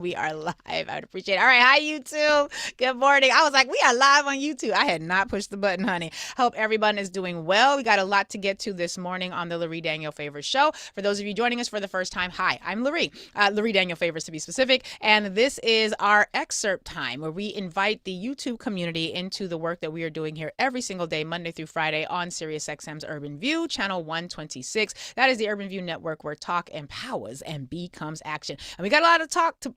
We are live. I would appreciate it. All right. Hi, YouTube. Good morning. I was like, we are live on YouTube. I had not pushed the button, honey. Hope everyone is doing well. We got a lot to get to this morning on the Lurie Daniel Favors show. For those of you joining us for the first time, hi, I'm Lurie. Lurie Daniel Favors to be specific. And this is our excerpt time where we invite the YouTube community into the work that we are doing here every single day, Monday through Friday on SiriusXM's Urban View, channel 126. That is the Urban View network where talk empowers and becomes action. And we got a lot to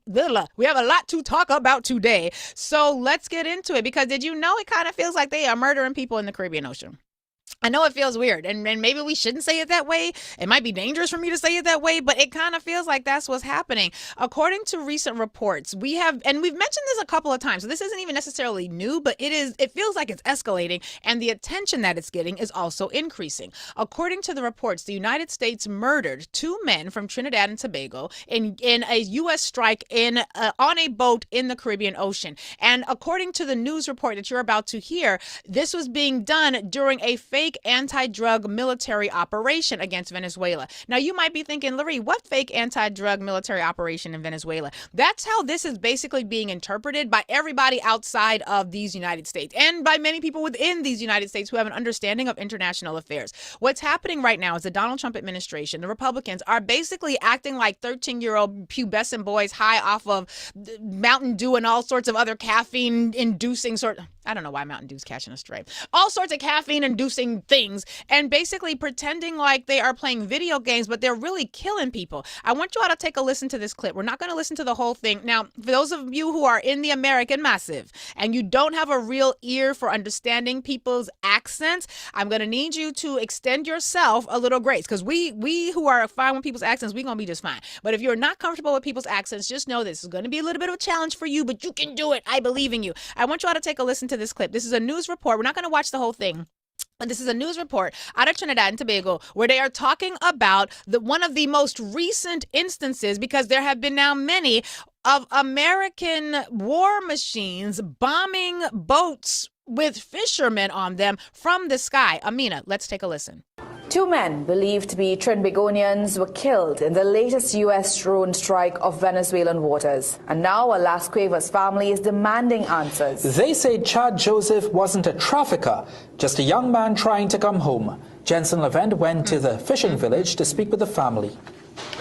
we have a lot to talk about today. So let's get into it, because did you know it kind of feels like they are murdering people in the Caribbean Ocean? I know it feels weird, and maybe we shouldn't say it that way. It might be dangerous for me to say it that way, but it kind of feels like that's what's happening. According to recent reports, we've mentioned this a couple of times, so this isn't even necessarily new, but it feels like it's escalating, and the attention that it's getting is also increasing. According to the reports, the United States murdered 2 men from Trinidad and Tobago in a U.S. strike on a boat in the Caribbean Ocean. And according to the news report that you're about to hear, this was being done during a fake anti-drug military operation against Venezuela. Now, you might be thinking, Lurie, what fake anti-drug military operation in Venezuela? That's how this is basically being interpreted by everybody outside of these United States, and by many people within these United States who have an understanding of international affairs. What's happening right now is the Donald Trump administration, the Republicans, are basically acting like 13-year-old pubescent boys high off of Mountain Dew and all sorts of other caffeine-inducing I don't know why Mountain Dew's catching a stray. All sorts of caffeine-inducing things, and basically pretending like they are playing video games, but they're really killing people. I want you all to take a listen to this clip. We're not going to listen to the whole thing. Now, for those of you who are in the American massive and you don't have a real ear for understanding people's accents, I'm going to need you to extend yourself a little grace, because we who are fine with people's accents, we're going to be just fine. But if you're not comfortable with people's accents, just know this is going to be a little bit of a challenge for you, but you can do it. I believe in you. I want you all to take a listen to this clip. This is a news report. We're not going to watch the whole thing. And this is a news report out of Trinidad and Tobago where they are talking about one of the most recent instances, because there have been now many, of American war machines bombing boats with fishermen on them from the sky. Amina, let's take a listen. 2 men believed to be Trinbagonians were killed in the latest U.S. drone strike of Venezuelan waters. And now a Las Cuevas family is demanding answers. They say Chad Joseph wasn't a trafficker, just a young man trying to come home. Jensen Levent went to the fishing village to speak with the family.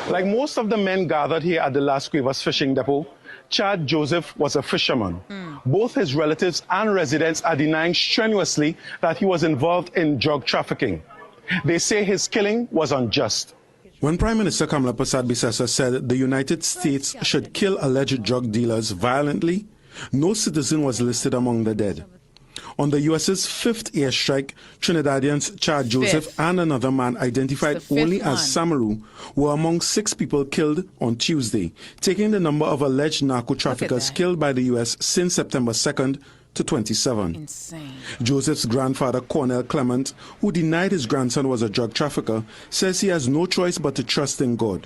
Like most of the men gathered here at the Las Cuevas fishing depot, Chad Joseph was a fisherman. Both his relatives and residents are denying strenuously that he was involved in drug trafficking. They say his killing was unjust. When Prime Minister Kamala Persad-Bissessar said the United States should kill alleged drug dealers violently, no citizen was listed among the dead. On the U.S.'s 5th airstrike, Trinidadians Chad Joseph and another man identified only as Samaru were among 6 people killed on Tuesday, taking the number of alleged narco-traffickers killed by the U.S. since September 2nd to 27. Insane. Joseph's grandfather, Cornell Clement, who denied his grandson was a drug trafficker, says he has no choice but to trust in God.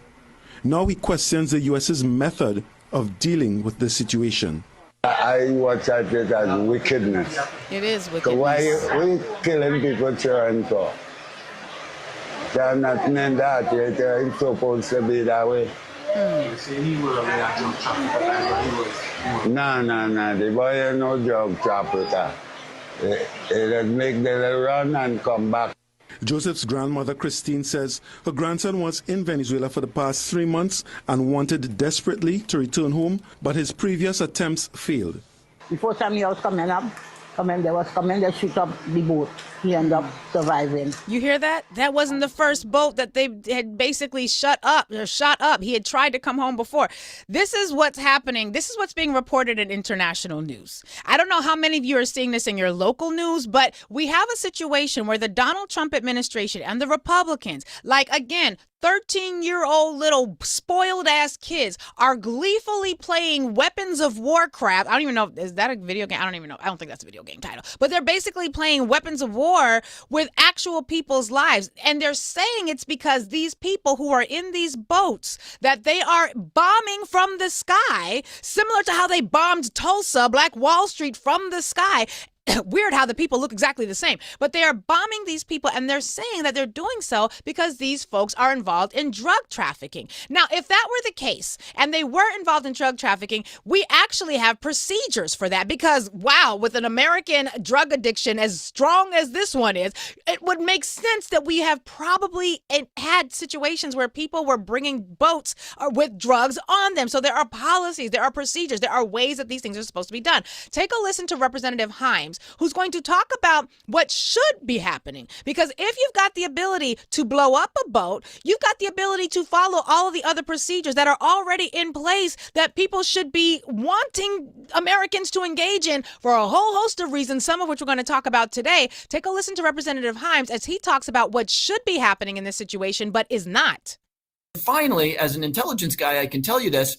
Now he questions the U.S.'s method of dealing with the situation. I watch at it as wickedness. It is wickedness. Why we killing people trying to? They're not meant that. They're supposed to be that way. No. The boy is no drug trafficker. He just make the run and come back. Joseph's grandmother, Christine, says her grandson was in Venezuela for the past 3 months and wanted desperately to return home, but his previous attempts failed. Before time he was coming, they shoot up the boat. He ended up surviving. You hear that? That wasn't the first boat that they had basically shot up. He had tried to come home before. This is what's happening. This is what's being reported in international news. I don't know how many of you are seeing this in your local news, but we have a situation where the Donald Trump administration and the Republicans, like, again, 13-year-old little spoiled ass kids are gleefully playing weapons of warcraft. I don't even know, is that a video game? I don't even know. I don't think that's a video game title. But they're basically playing weapons of war with actual people's lives. And they're saying it's because these people who are in these boats that they are bombing from the sky, similar to how they bombed Tulsa, Black Wall Street, from the sky. weird how the people look exactly the same. But they are bombing these people, and they're saying that they're doing so because these folks are involved in drug trafficking. Now, if that were the case, and they were involved in drug trafficking, we actually have procedures for that because, wow, with an American drug addiction as strong as this one is, it would make sense that we have probably had situations where people were bringing boats with drugs on them. So there are policies, there are procedures, there are ways that these things are supposed to be done. Take a listen to Representative Himes, who's going to talk about what should be happening. Because if you've got the ability to blow up a boat, you've got the ability to follow all of the other procedures that are already in place that people should be wanting Americans to engage in for a whole host of reasons, some of which we're going to talk about today. Take a listen to Representative Himes as he talks about what should be happening in this situation, but is not. Finally, as an intelligence guy, I can tell you this.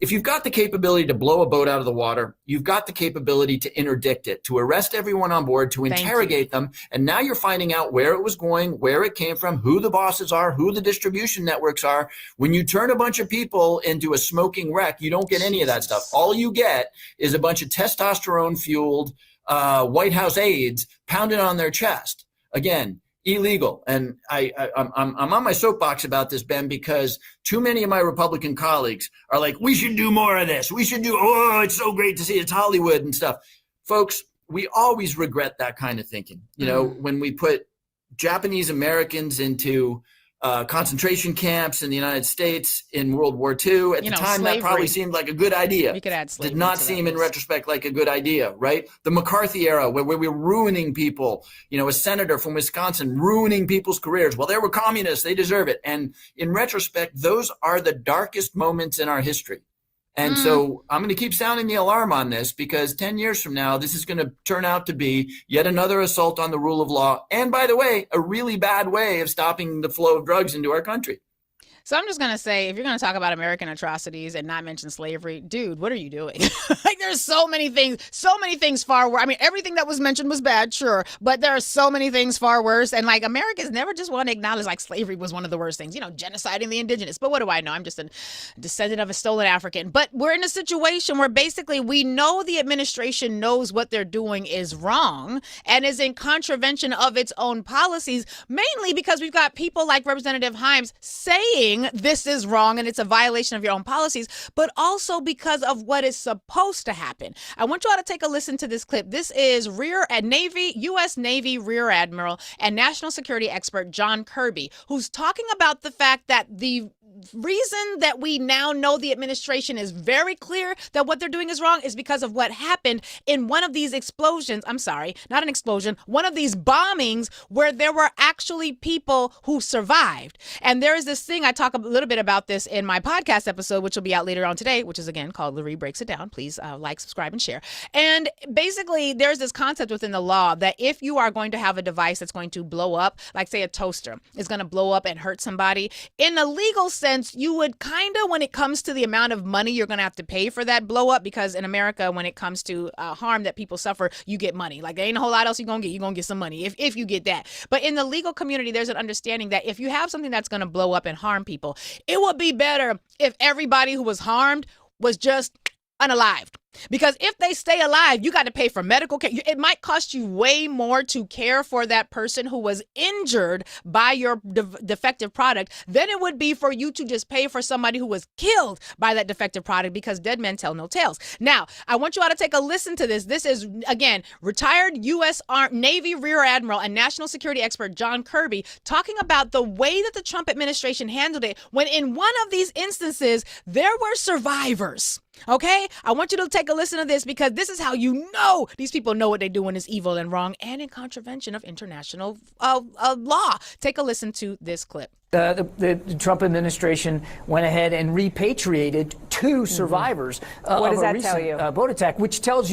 If you've got the capability to blow a boat out of the water, you've got the capability to interdict it, to arrest everyone on board, to interrogate them. And now you're finding out where it was going, where it came from, who the bosses are, who the distribution networks are. When you turn a bunch of people into a smoking wreck, you don't get any of that stuff. All you get is a bunch of testosterone-fueled White House aides pounded on their chest. Again, illegal. And I'm on my soapbox about this, Ben, because too many of my Republican colleagues are like, we should do more of this. We should do, oh, it's so great to see it's Hollywood and stuff. Folks, we always regret that kind of thinking. You know, when we put Japanese Americans into concentration camps in the United States in World War II. At the time, slavery. That probably seemed like a good idea. We could add slavery. Did not seem in retrospect like a good idea, right? The McCarthy era where we were ruining people, you know, a senator from Wisconsin ruining people's careers. Well, they were communists. They deserve it. And in retrospect, those are the darkest moments in our history. And so I'm going to keep sounding the alarm on this because 10 years from now, this is going to turn out to be yet another assault on the rule of law. And by the way, a really bad way of stopping the flow of drugs into our country. So I'm just going to say, if you're going to talk about American atrocities and not mention slavery, dude, what are you doing? Like, there's so many things far worse. I mean, everything that was mentioned was bad, sure, but there are so many things far worse. And like, Americans never just want to acknowledge like slavery was one of the worst things, you know, genociding the indigenous. But what do I know? I'm just a descendant of a stolen African. But we're in a situation where basically we know the administration knows what they're doing is wrong and is in contravention of its own policies, mainly because we've got people like Representative Himes saying this is wrong and it's a violation of your own policies, but also because of what is supposed to happen. I want you all to take a listen to this clip. This is U.S. Navy Rear Admiral and national security expert John Kirby, who's talking about the fact that the reason that we now know the administration is very clear that what they're doing is wrong is because of what happened in one of these explosions. I'm sorry, not an explosion, one of these bombings where there were actually people who survived. And there is this thing, I talk a little bit about this in my podcast episode, which will be out later on today, which is again called Lurie Breaks It Down. Please like, subscribe, and share. And basically there's this concept within the law that if you are going to have a device that's going to blow up, like say a toaster is going to blow up and hurt somebody, in a legal sense, you would kind of, when it comes to the amount of money you're going to have to pay for that blow up, because in America, when it comes to harm that people suffer, you get money. Like there ain't a whole lot else you're going to get. You're going to get some money if you get that. But in the legal community, there's an understanding that if you have something that's going to blow up and harm people, it would be better if everybody who was harmed was just unalived. Because if they stay alive, you got to pay for medical care. It might cost you way more to care for that person who was injured by your defective product than it would be for you to just pay for somebody who was killed by that defective product, because dead men tell no tales. Now, I want you all to take a listen to this. This is, again, retired U.S. Navy Rear Admiral and national security expert John Kirby talking about the way that the Trump administration handled it when in one of these instances, there were survivors. Okay, I want you to take a listen to this because this is how you know these people know what they're doing is evil and wrong and in contravention of international law. Take a listen to this clip. The Trump administration went ahead and repatriated two survivors what of does a that recent tell you? boat attack, which tells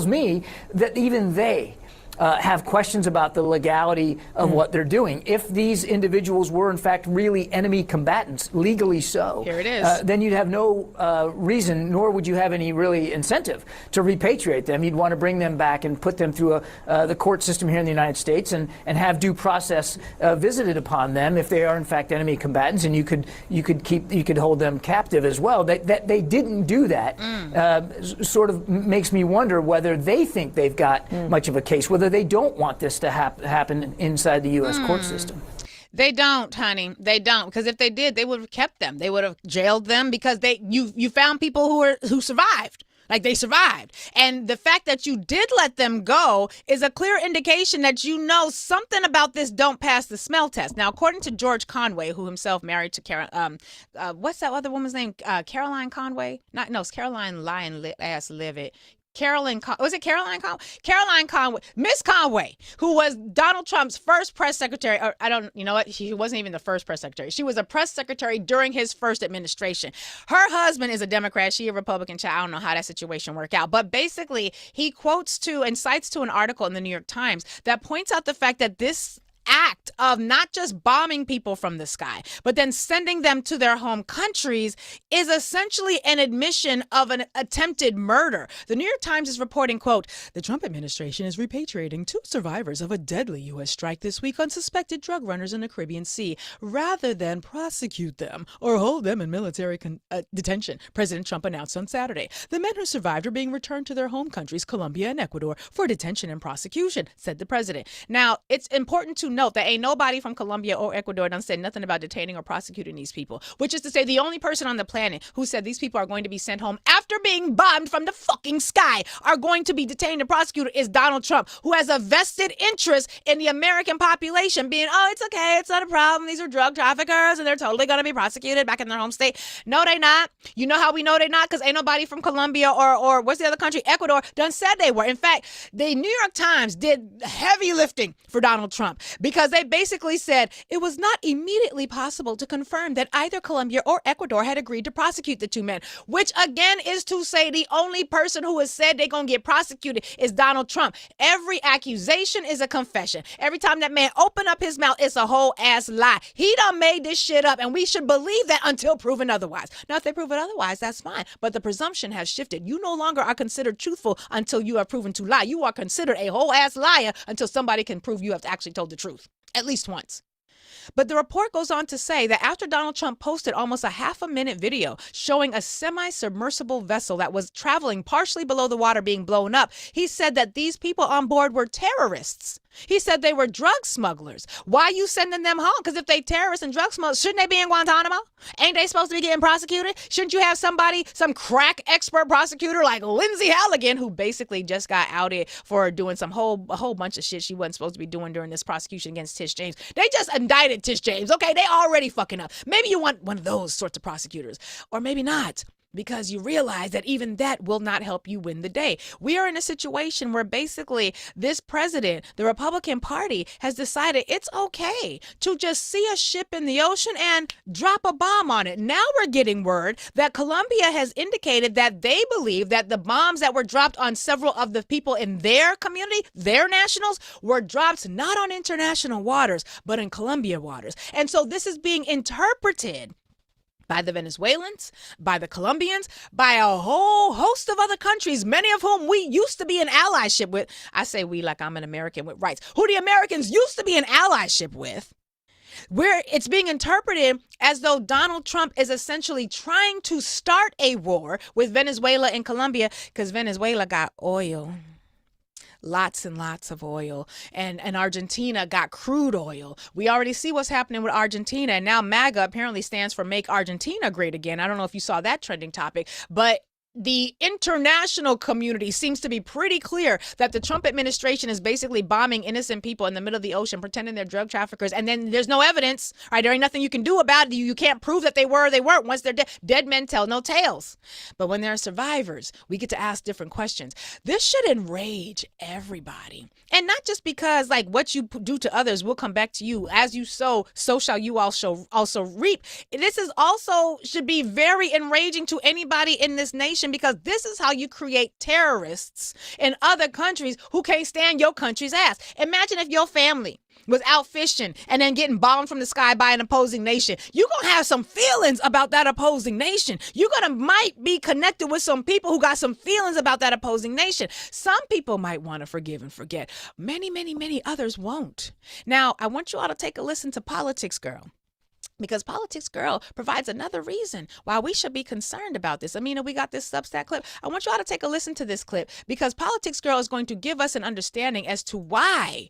me that even they have questions about the legality of what they're doing. If these individuals were in fact really enemy combatants, legally so, here it is. Then you'd have no reason, nor would you have any really incentive to repatriate them. You'd want to bring them back and put them through the court system here in the United States and have due process visited upon them if they are in fact enemy combatants, and you could hold them captive as well. That they didn't do that sort of makes me wonder whether they think they've got much of a case, whether they don't want this to happen inside the U.S. court system. They don't, honey. They don't. Because if they did, they would have kept them. They would have jailed them because you found people who survived. Like, they survived. And the fact that you did let them go is a clear indication that you know something about this don't pass the smell test. Now, according to George Conway, who himself married to what's that other woman's name? Caroline Conway? It's Caroline Livet. Was it Caroline Conway? Caroline Conway, Miss Conway, who was Donald Trump's first press secretary. Or you know what? She wasn't even the first press secretary. She was a press secretary during his first administration. Her husband is a Democrat. She a Republican. I don't know how that situation worked out. But basically, he cites to an article in the New York Times that points out the fact that this act of not just bombing people from the sky, but then sending them to their home countries is essentially an admission of an attempted murder. The New York Times is reporting, quote, "The Trump administration is repatriating 2 survivors of a deadly U.S. strike this week on suspected drug runners in the Caribbean Sea rather than prosecute them or hold them in military detention," President Trump announced on Saturday. "The men who survived are being returned to their home countries, Colombia and Ecuador, for detention and prosecution," said the president. Now, it's important to note that ain't nobody from Colombia or Ecuador done said nothing about detaining or prosecuting these people, which is to say the only person on the planet who said these people are going to be sent home after being bombed from the fucking sky are going to be detained and prosecuted is Donald Trump, who has a vested interest in the American population being, oh, it's okay, it's not a problem, these are drug traffickers and they're totally going to be prosecuted back in their home state. No, they not. You know how we know they not? Because ain't nobody from Colombia or what's the other country, Ecuador, done said they were. In fact, the New York Times did heavy lifting for Donald Trump, because they basically said it was not immediately possible to confirm that either Colombia or Ecuador had agreed to prosecute the 2 men, which again is to say the only person who has said they're going to get prosecuted is Donald Trump. Every accusation is a confession. Every time that man open up his mouth, it's a whole ass lie. He done made this shit up, and we should believe that until proven otherwise. Now, if they prove it otherwise, that's fine, but the presumption has shifted. You no longer are considered truthful until you are proven to lie. You are considered a whole ass liar until somebody can prove you have actually told the truth. At least once. But the report goes on to say that after Donald Trump posted almost a 30-minute video showing a semi-submersible vessel that was traveling partially below the water being blown up, he said that these people on board were terrorists. He said they were drug smugglers. Why are you sending them home? Because if they terrorists and drug smugglers, shouldn't they be in Guantanamo? Ain't they supposed to be getting prosecuted? Shouldn't you have somebody, some crack expert prosecutor like Lindsay Halligan, who basically just got outed for doing a whole bunch of shit she wasn't supposed to be doing during this prosecution against Tish James? They just indicted Tish James. Okay, they already fucking up. Maybe you want one of those sorts of prosecutors, or maybe not, because you realize that even that will not help you win the day. We are in a situation where basically this president, the Republican Party, has decided it's okay to just see a ship in the ocean and drop a bomb on it. Now we're getting word that Colombia has indicated that they believe that the bombs that were dropped on several of the people in their community, their nationals, were dropped not on international waters, but in Colombia waters. And so this is being interpreted by the Venezuelans, by the Colombians, by a whole host of other countries, many of whom we used to be in allyship with. I say we like I'm an American with rights, who the Americans used to be in allyship with, where it's being interpreted as though Donald Trump is essentially trying to start a war with Venezuela and Colombia because Venezuela got oil. Lots and lots of oil. And Argentina got crude oil. We already see what's happening with Argentina. And now MAGA apparently stands for Make Argentina Great Again. I don't know if you saw that trending topic, but the international community seems to be pretty clear that the Trump administration is basically bombing innocent people in the middle of the ocean, pretending they're drug traffickers. And then there's no evidence, right? There ain't nothing you can do about it. You can't prove that they were or they weren't. Once they're dead, dead men tell no tales. But when there are survivors, we get to ask different questions. This should enrage everybody. And not just because like what you do to others will come back to you. As you sow, so shall you also reap. This is also should be very enraging to anybody in this nation, nation, because this is how you create terrorists in other countries who can't stand your country's ass. Imagine if your family was out fishing and then getting bombed from the sky by an opposing nation. You're going to have some feelings about that opposing nation. You're going to might be connected with some people who got some feelings about that opposing nation. Some people might want to forgive and forget. Many, many, many others won't. Now, I want you all to take a listen to Politics Girl, because Politics Girl provides another reason why we should be concerned about this. Amina, we got this Substack clip. I want you all to take a listen to this clip, because Politics Girl is going to give us an understanding as to why,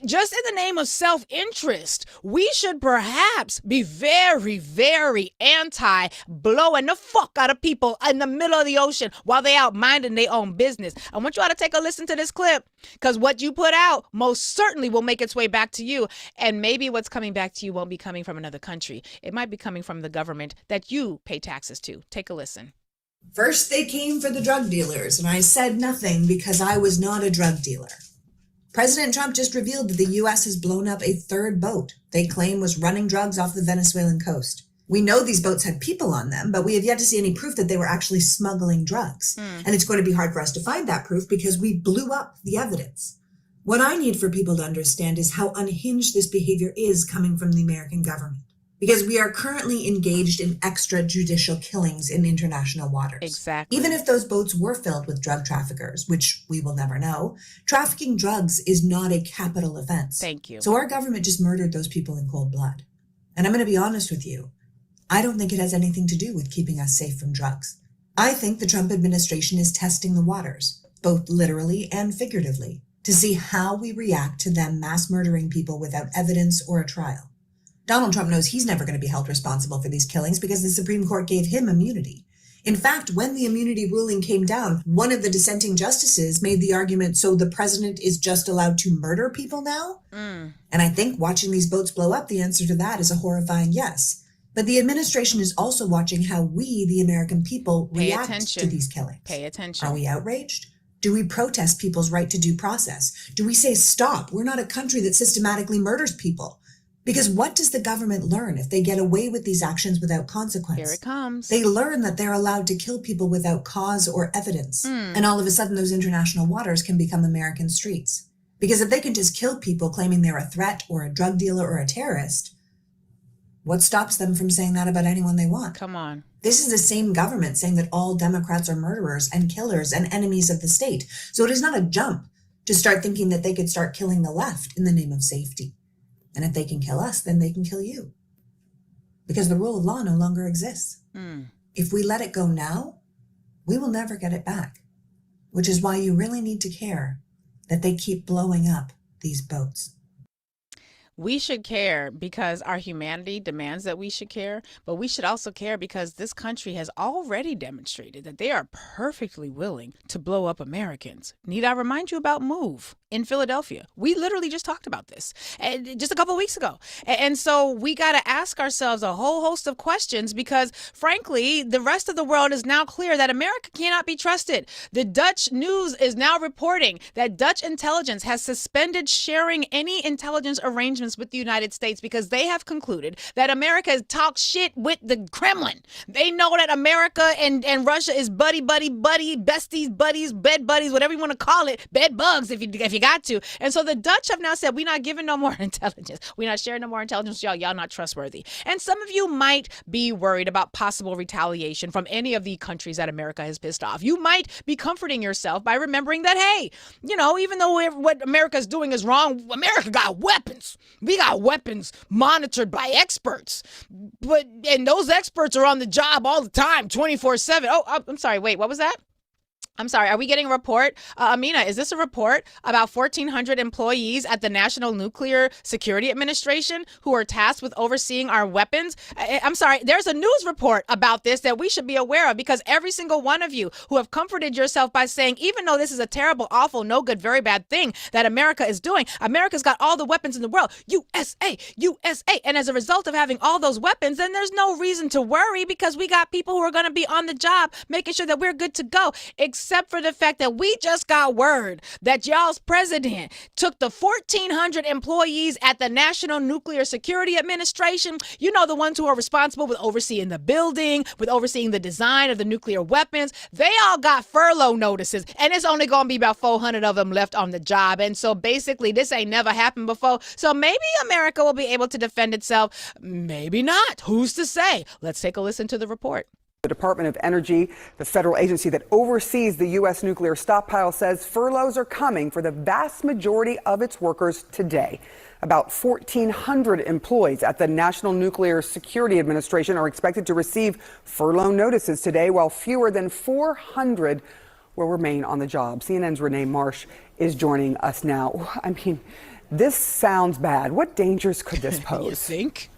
just in the name of self-interest, we should perhaps be very, very anti-blowing the fuck out of people in the middle of the ocean while they out minding their own business. I want you all to take a listen to this clip, because what you put out most certainly will make its way back to you. And maybe what's coming back to you won't be coming from another country. It might be coming from the government that you pay taxes to. Take a listen. First, they came for the drug dealers, and I said nothing because I was not a drug dealer. President Trump just revealed that the U.S. has blown up a third boat they claim was running drugs off the Venezuelan coast. We know these boats had people on them, but we have yet to see any proof that they were actually smuggling drugs. And it's going to be hard for us to find that proof because we blew up the evidence. What I need for people to understand is how unhinged this behavior is coming from the American government, because we are currently engaged in extrajudicial killings in international waters. Exactly. Even if those boats were filled with drug traffickers, which we will never know, trafficking drugs is not a capital offense. Thank you. So our government just murdered those people in cold blood. And I'm going to be honest with you. I don't think it has anything to do with keeping us safe from drugs. I think the Trump administration is testing the waters, both literally and figuratively, to see how we react to them mass murdering people without evidence or a trial. Donald Trump knows he's never going to be held responsible for these killings because the Supreme Court gave him immunity. In fact, when the immunity ruling came down, one of the dissenting justices made the argument, so the president is just allowed to murder people now? And I think watching these boats blow up, the answer to that is a horrifying yes. But the administration is also watching how we, the American people, react to these killings. Pay attention. Are we outraged? Do we protest people's right to due process? Do we say, stop, we're not a country that systematically murders people? Because what does the government learn if they get away with these actions without consequence? Here it comes. They learn that they're allowed to kill people without cause or evidence. And all of a sudden, those international waters can become American streets. Because if they can just kill people claiming they're a threat or a drug dealer or a terrorist, what stops them from saying that about anyone they want? Come on. This is the same government saying that all Democrats are murderers and killers and enemies of the state. So it is not a jump to start thinking that they could start killing the left in the name of safety. And if they can kill us, then they can kill you. Because the rule of law no longer exists. If we let it go now, we will never get it back. Which is why you really need to care that they keep blowing up these boats. We should care because our humanity demands that we should care, but we should also care because this country has already demonstrated that they are perfectly willing to blow up Americans. Need I remind you about MOVE in Philadelphia? We literally just talked about this just a couple of weeks ago. And so we got to ask ourselves a whole host of questions because, frankly, the rest of the world is now clear that America cannot be trusted. The Dutch news is now reporting that Dutch intelligence has suspended sharing any intelligence arrangements with the United States because they have concluded that America talks shit with the Kremlin. They know that America and Russia is buddy, besties, buddies, bed buddies, whatever you want to call it, bed bugs if you got to. And so the Dutch have now said, we're not giving no more intelligence. We're not sharing no more intelligence with y'all. Y'all not trustworthy. And some of you might be worried about possible retaliation from any of the countries that America has pissed off. You might be comforting yourself by remembering that, hey, you know, even though what America's doing is wrong, America got weapons. We got weapons monitored by experts, and those experts are on the job all the time, 24/7. Oh, I'm sorry. Wait, what was that? I'm sorry. Are we getting a report? Amina, is this a report about 1,400 employees at the National Nuclear Security Administration who are tasked with overseeing our weapons? I'm sorry. There's a news report about this that we should be aware of because every single one of you who have comforted yourself by saying, even though this is a terrible, awful, no good, very bad thing that America is doing, America's got all the weapons in the world. USA, USA. And as a result of having all those weapons, then there's no reason to worry because we got people who are going to be on the job making sure that we're good to go. except for the fact that we just got word that y'all's president took the 1,400 employees at the National Nuclear Security Administration, you know, the ones who are responsible with overseeing the building, with overseeing the design of the nuclear weapons. They all got furlough notices, and it's only going to be about 400 of them left on the job. And so basically, this ain't never happened before. So maybe America will be able to defend itself. Maybe not. Who's to say? Let's take a listen to the report. The Department of Energy, the federal agency that oversees the U.S. nuclear stockpile, says furloughs are coming for the vast majority of its workers today. About 1,400 employees at the National Nuclear Security Administration are expected to receive furlough notices today, while fewer than 400 will remain on the job. CNN's Renee Marsh is joining us now. I mean, this sounds bad. What dangers could this pose? You think?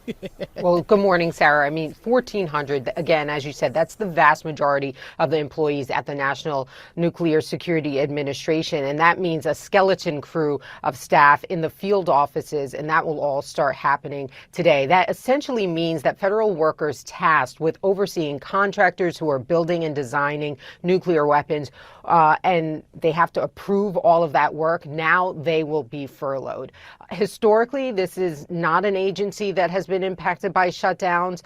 Well, good morning, Sarah. I mean, 1,400, again, as you said, that's the vast majority of the employees at the National Nuclear Security Administration. And that means a skeleton crew of staff in the field offices, and that will all start happening today. That essentially means that federal workers tasked with overseeing contractors who are building and designing nuclear weapons, and they have to approve all of that work. Now they will be furloughed. Historically, this is not an agency that has been impacted by shutdowns.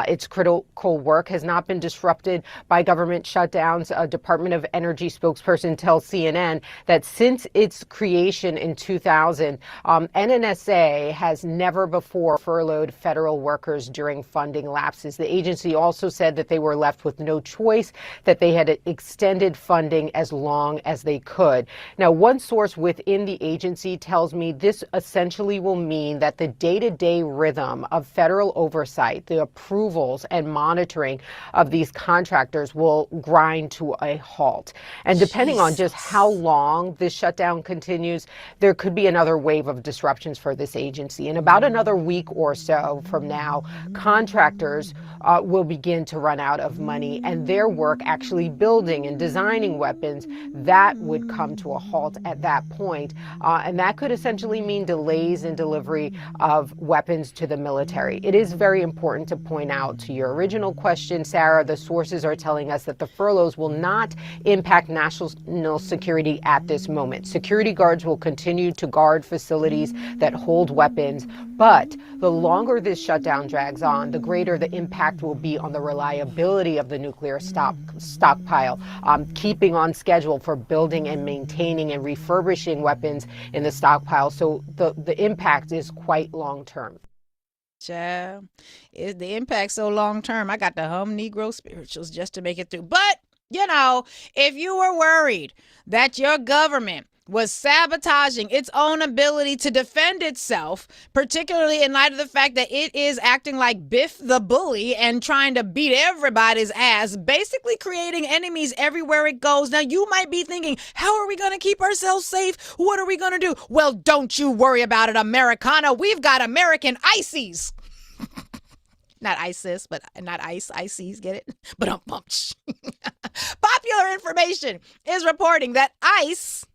Its critical work has not been disrupted by government shutdowns. A Department of Energy spokesperson tells CNN that since its creation in 2000, NNSA has never before furloughed federal workers during funding lapses. The agency also said that they were left with no choice, that they had extended funding as long as they could. Now, one source within the agency tells me this essentially will mean that the day-to-day rhythm of federal oversight, the approvals and monitoring of these contractors will grind to a halt. And depending on just how long this shutdown continues, there could be another wave of disruptions for this agency. In about another week or so from now, contractors will begin to run out of money, and their work actually building and designing weapons, that would come to a halt at that point. And that could essentially mean delays in delivery of weapons to the military. It is very important to point out, to your original question, Sarah, the sources are telling us that the furloughs will not impact national security at this moment. Security guards will continue to guard facilities that hold weapons, but the longer this shutdown drags on, the greater the impact will be on the reliability of the nuclear stockpile, keeping on schedule for building and maintaining and refurbishing weapons in the stockpile. So the impact is quite long term. Child, is the impact so long term? I got to hum Negro spirituals just to make it through. But, you know, if you were worried that your government was sabotaging its own ability to defend itself, particularly in light of the fact that it is acting like Biff the bully and trying to beat everybody's ass, basically creating enemies everywhere it goes. Now, you might be thinking, how are we going to keep ourselves safe? What are we going to do? Well, don't you worry about it, Americana. We've got American ICEs. Not ISIS, but not ICEs, get it? But Popular information is reporting that ICE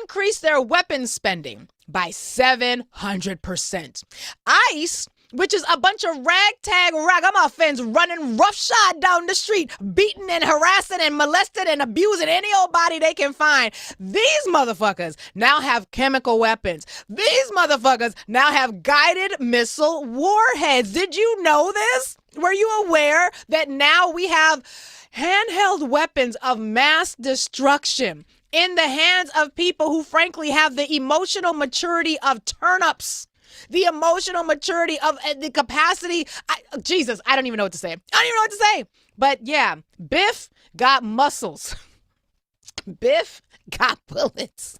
increased their weapons spending by 700%. ICE, which is a bunch of ragtag ragamuffins running roughshod down the street, beating and harassing and molesting and abusing any old body they can find. These motherfuckers now have chemical weapons. These motherfuckers now have guided missile warheads. Did you know this? Were you aware that now we have handheld weapons of mass destruction in the hands of people who frankly have the emotional maturity of turnips, the emotional maturity of the capacity. I don't even know what to say. But yeah, Biff got muscles. Biff got bullets.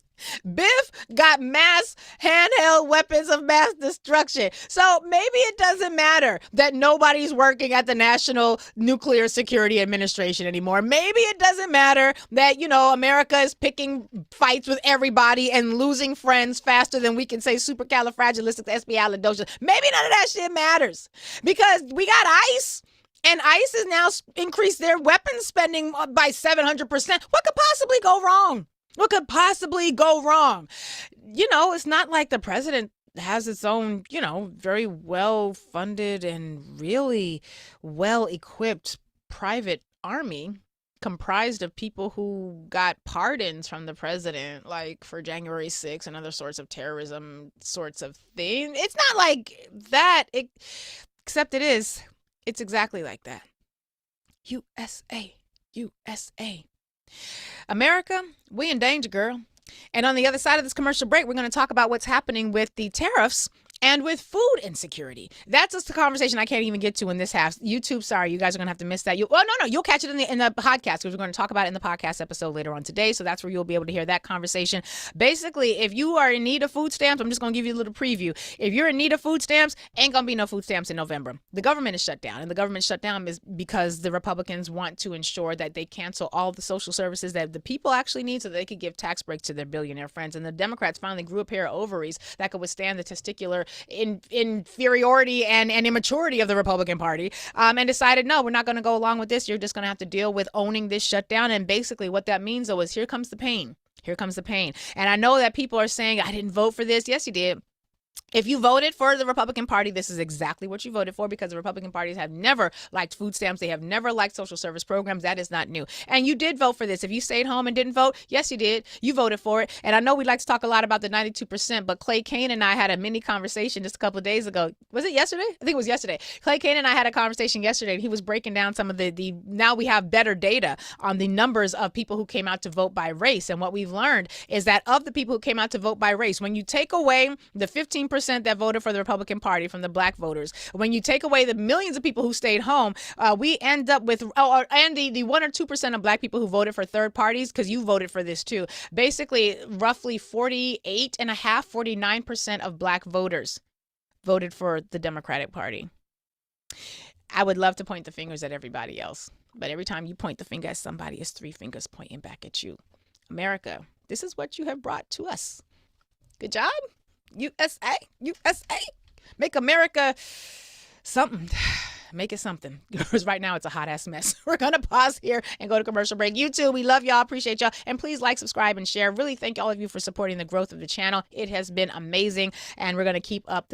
Biff got mass handheld weapons of mass destruction. So maybe it doesn't matter that nobody's working at the National Nuclear Security Administration anymore. Maybe it doesn't matter that, you know, America is picking fights with everybody and losing friends faster than we can say supercalifragilisticexpialidocious. Maybe none of that shit matters because we got ICE. And ICE has now increased their weapons spending by 700%. What could possibly go wrong? What could possibly go wrong? You know, it's not like the president has its own, you know, very well-funded and really well-equipped private army. comprised of people who got pardons from the president, like for January 6th and other sorts of terrorism sorts of things. It's not like that, except it is. It's exactly like that. USA, USA. America, we in danger, girl. And on the other side of this commercial break, we're going to talk about what's happening with the tariffs and with food insecurity. That's just the conversation I can't even get to in this half. YouTube, sorry, you guys are going to have to miss that. You'll catch it in the podcast, because we're going to talk about it in the podcast episode later on today. So that's where you'll be able to hear that conversation. Basically, if you are in need of food stamps, I'm just going to give you a little preview. If you're in need of food stamps, ain't going to be no food stamps in November. The government is shut down, and the government shut down is because the Republicans want to ensure that they cancel all the social services that the people actually need so that they could give tax breaks to their billionaire friends. And the Democrats finally grew a pair of ovaries that could withstand the testicular inferiority and immaturity of the Republican Party, and decided, no, we're not going to go along with this. You're just going to have to deal with owning this shutdown. And basically what that means, though, is here comes the pain. Here comes the pain. And I know that people are saying, I didn't vote for this. Yes, you did. If you voted for the Republican Party, this is exactly what you voted for, because the Republican parties have never liked food stamps. They have never liked social service programs. That is not new. And you did vote for this. If you stayed home and didn't vote, yes, you did. You voted for it. And I know we like to talk a lot about the 92%, but Clay Kane and I had a mini conversation just a couple of days ago. Was it yesterday? I think it was yesterday. Clay Kane and I had a conversation yesterday, and he was breaking down some of the now we have better data on the numbers of people who came out to vote by race. And what we've learned is that of the people who came out to vote by race, when you take away the 15% that voted for the Republican Party from the black voters, when you take away the millions of people who stayed home, we end up with, and the 1 or 2% of black people who voted for third parties, because you voted for this too. Basically, roughly 49% of black voters voted for the Democratic Party. I would love to point the fingers at everybody else, but every time you point the finger at somebody, it's 3 fingers pointing back at you. America, this is what you have brought to us. Good job. USA, USA. Make America something. Make it something. Because right now it's a hot ass mess. We're going to pause here and go to commercial break. YouTube, we love y'all. Appreciate y'all. And please like, subscribe, and share. Really thank all of you for supporting the growth of the channel. It has been amazing. And we're going to keep up